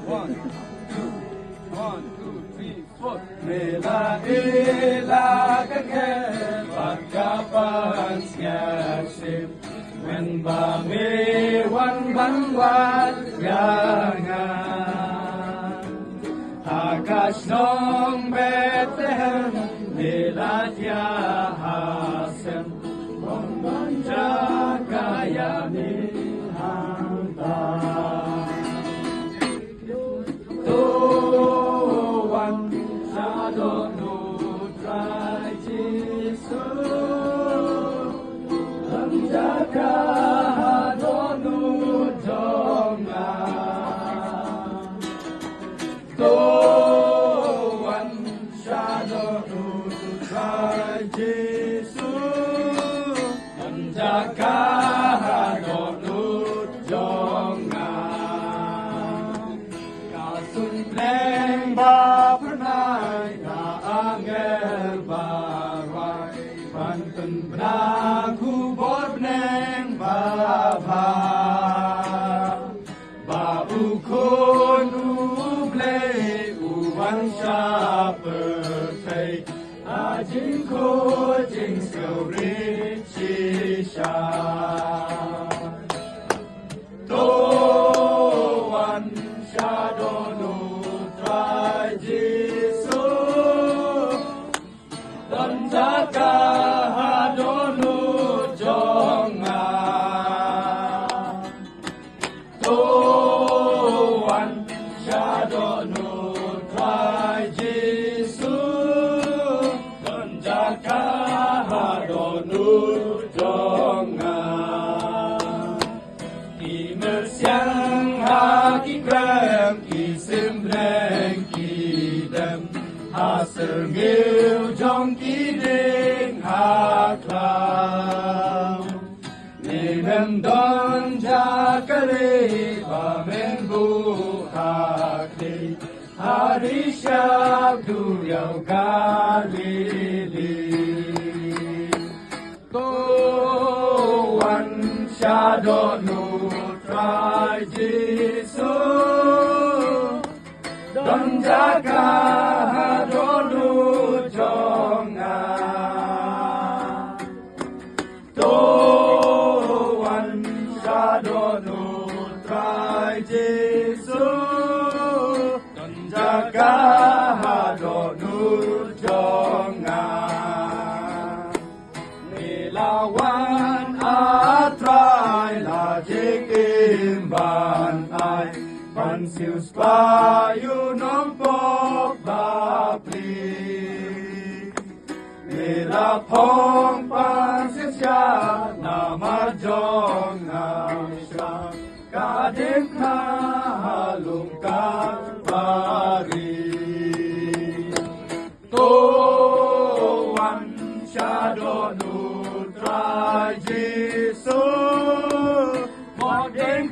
One, two, three, four. Mela ila kakek pagkapan siyasim. When ba me wan ban wat gangan. Akash nong Bethlehem mela dia hasem. Bon jagaya mi hanta. Sergil jong kiding haklam Nimem don jakali Bamen buhakli Hari syabdu yau galili Tuan syadonu trai Jisu Don jaga donu jonga Tuan syadonu trai Jisu Don jaga donu jonga Nilawan atrai la jikimban ai Ban siêu spayu nom pok bapli Mela pong pan siêu cha nama jong namsha Kadim na halung kalpari Tuan syadonu trai Jisu Modeng